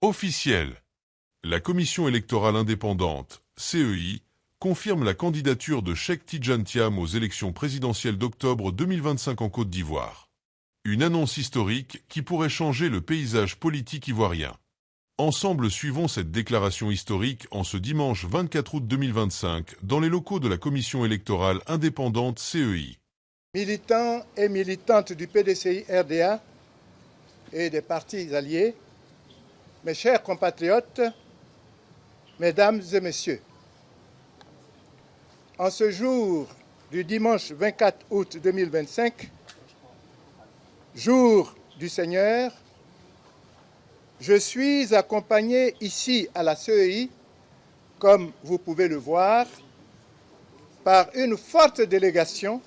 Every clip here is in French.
Officiel. La Commission électorale indépendante, CEI, confirme la candidature de Cheikh Tidiane Thiam aux élections présidentielles d'octobre 2025 en Côte d'Ivoire. Une annonce historique qui pourrait changer le paysage politique ivoirien. Ensemble, suivons cette déclaration historique en ce dimanche 24 août 2025 dans les locaux de la Commission électorale indépendante CEI. Militants et militantes du PDCI-RDA et des partis alliés, mes chers compatriotes, mesdames et messieurs, en ce jour du dimanche 24 août 2025, jour du Seigneur, je suis accompagné ici à la CEI, comme vous pouvez le voir, par une forte délégation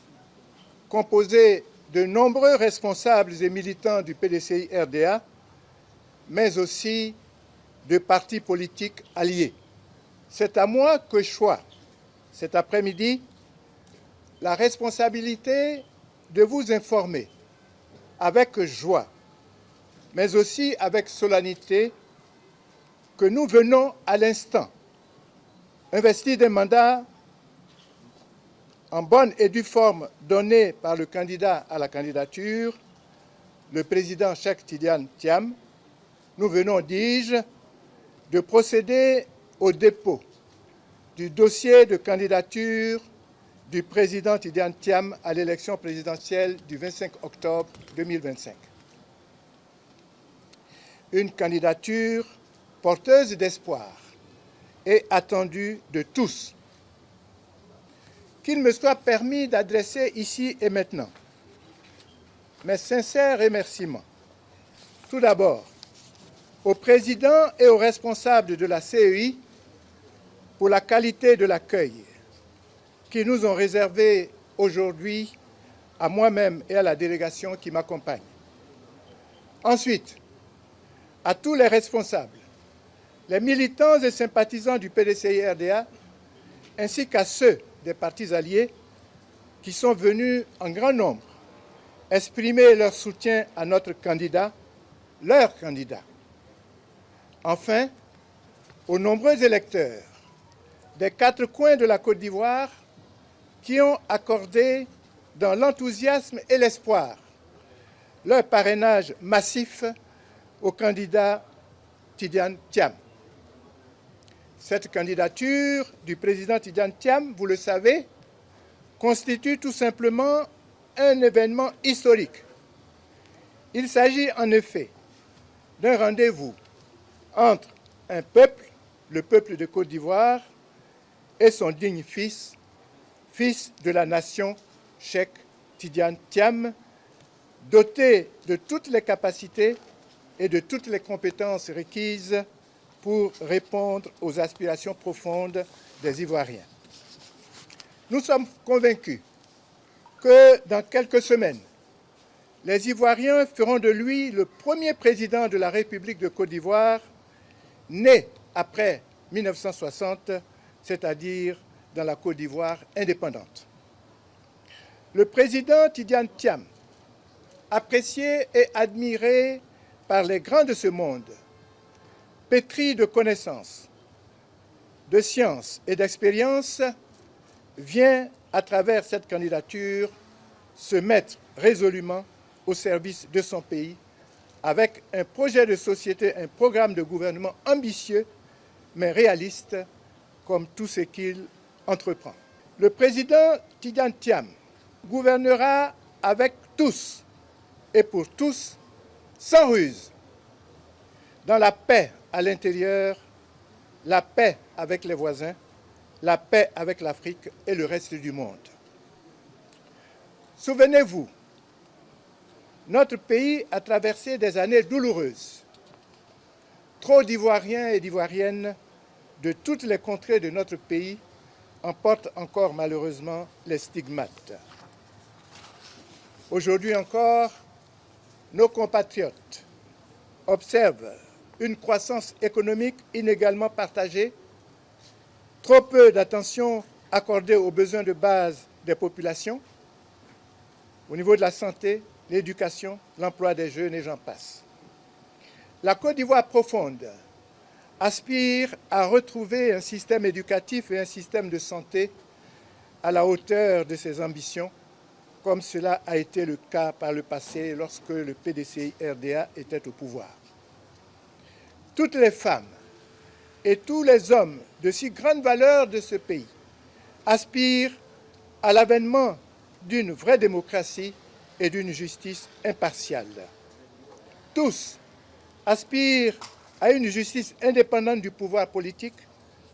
composée de nombreux responsables et militants du PDCI-RDA, mais aussi de partis politiques alliés. C'est à moi que je choisis cet après-midi la responsabilité de vous informer avec joie, mais aussi avec solennité, que nous venons à l'instant investir des mandats en bonne et due forme donnés par le candidat à la candidature, le président Cheikh Tidiane Thiam. Nous venons, dis-je, de procéder au dépôt du dossier de candidature du président Tidiane Thiam à l'élection présidentielle du 25 octobre 2025. Une candidature porteuse d'espoir et attendue de tous. Qu'il me soit permis d'adresser ici et maintenant mes sincères remerciements, tout d'abord, au président et aux responsables de la CEI pour la qualité de l'accueil qu'ils nous ont réservé aujourd'hui à moi-même et à la délégation qui m'accompagne. Ensuite, à tous les responsables, les militants et sympathisants du PDCI-RDA, ainsi qu'à ceux des partis alliés qui sont venus en grand nombre exprimer leur soutien à notre candidat, leur candidat. Enfin, aux nombreux électeurs des quatre coins de la Côte d'Ivoire qui ont accordé, dans l'enthousiasme et l'espoir, leur parrainage massif au candidat Tidiane Thiam. Cette candidature du président Tidiane Thiam, vous le savez, constitue tout simplement un événement historique. Il s'agit en effet d'un rendez-vous entre un peuple, le peuple de Côte d'Ivoire, et son digne fils, fils de la nation, Cheikh Tidiane Thiam, doté de toutes les capacités et de toutes les compétences requises pour répondre aux aspirations profondes des Ivoiriens. Nous sommes convaincus que dans quelques semaines, les Ivoiriens feront de lui le premier président de la République de Côte d'Ivoire, né après 1960, c'est-à-dire dans la Côte d'Ivoire indépendante. Le président Tidiane Thiam, apprécié et admiré par les grands de ce monde, pétri de connaissances, de sciences et d'expérience, vient, à travers cette candidature, se mettre résolument au service de son pays avec un projet de société, un programme de gouvernement ambitieux mais réaliste comme tout ce qu'il entreprend. Le président Tidiane Thiam gouvernera avec tous et pour tous, sans ruse, dans la paix à l'intérieur, la paix avec les voisins, la paix avec l'Afrique et le reste du monde. Souvenez-vous, notre pays a traversé des années douloureuses. Trop d'Ivoiriens et d'Ivoiriennes de toutes les contrées de notre pays en portent encore malheureusement les stigmates. Aujourd'hui encore, nos compatriotes observent une croissance économique inégalement partagée, trop peu d'attention accordée aux besoins de base des populations, au niveau de la santé, l'éducation, l'emploi des jeunes et j'en passe. La Côte d'Ivoire profonde aspire à retrouver un système éducatif et un système de santé à la hauteur de ses ambitions, comme cela a été le cas par le passé lorsque le PDCI-RDA était au pouvoir. Toutes les femmes et tous les hommes de si grande valeur de ce pays aspirent à l'avènement d'une vraie démocratie et d'une justice impartiale. Tous aspirent à une justice indépendante du pouvoir politique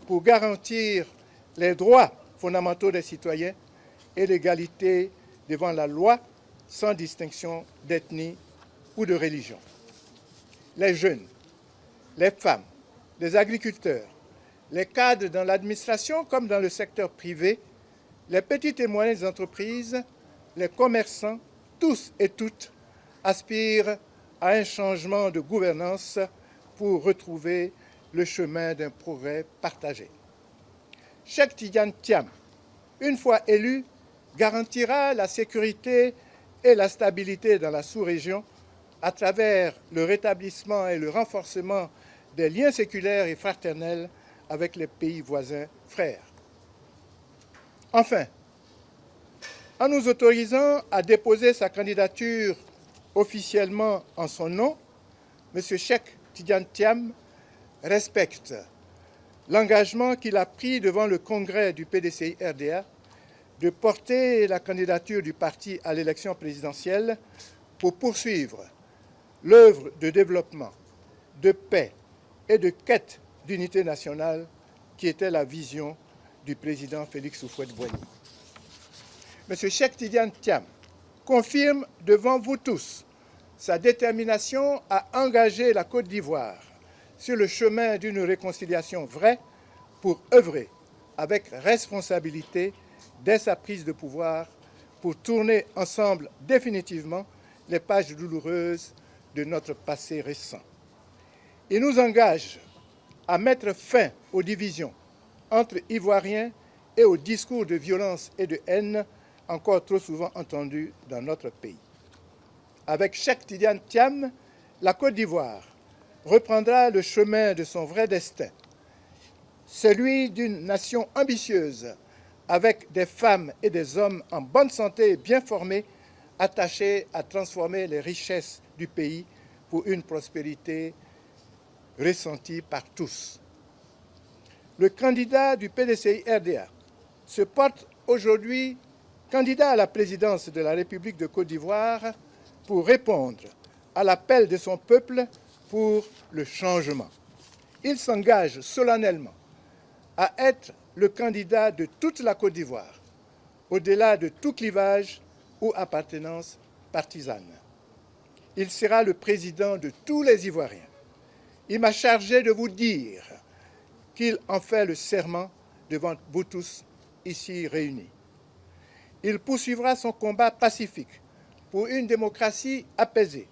pour garantir les droits fondamentaux des citoyens et l'égalité devant la loi sans distinction d'ethnie ou de religion. Les jeunes, les femmes, les agriculteurs, les cadres dans l'administration comme dans le secteur privé, les petites et moyennes entreprises, les commerçants, tous et toutes aspirent à un changement de gouvernance pour retrouver le chemin d'un progrès partagé. Cheikh Tidiane Thiam, une fois élu, garantira la sécurité et la stabilité dans la sous-région à travers le rétablissement et le renforcement des liens séculaires et fraternels avec les pays voisins frères. Enfin, en nous autorisant à déposer sa candidature officiellement en son nom, M. Cheikh Tidiane Thiam respecte l'engagement qu'il a pris devant le congrès du PDCI-RDA de porter la candidature du parti à l'élection présidentielle pour poursuivre l'œuvre de développement, de paix et de quête d'unité nationale qui était la vision du président Félix Houphouët-Boigny. M. Cheikh Tidiane Thiam confirme devant vous tous sa détermination à engager la Côte d'Ivoire sur le chemin d'une réconciliation vraie pour œuvrer avec responsabilité dès sa prise de pouvoir pour tourner ensemble définitivement les pages douloureuses de notre passé récent. Il nous engage à mettre fin aux divisions entre Ivoiriens et aux discours de violence et de haine encore trop souvent entendus dans notre pays. Avec Cheikh Tidiane Thiam, la Côte d'Ivoire reprendra le chemin de son vrai destin, celui d'une nation ambitieuse, avec des femmes et des hommes en bonne santé et bien formés, attachés à transformer les richesses du pays pour une prospérité ressentie par tous. Le candidat du PDCI-RDA se porte aujourd'hui candidat à la présidence de la République de Côte d'Ivoire pour répondre à l'appel de son peuple pour le changement. Il s'engage solennellement à être le candidat de toute la Côte d'Ivoire, au-delà de tout clivage ou appartenance partisane. Il sera le président de tous les Ivoiriens. Il m'a chargé de vous dire qu'il en fait le serment devant vous tous ici réunis. Il poursuivra son combat pacifique pour une démocratie apaisée,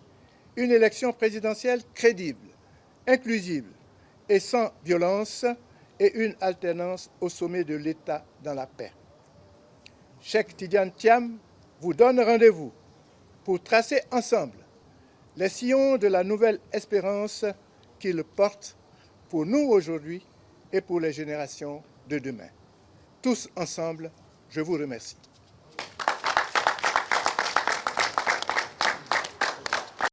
une élection présidentielle crédible, inclusive et sans violence, et une alternance au sommet de l'État dans la paix. Cheikh Tidiane Thiam vous donne rendez-vous pour tracer ensemble les sillons de la nouvelle espérance qu'il porte pour nous aujourd'hui et pour les générations de demain. Tous ensemble, je vous remercie.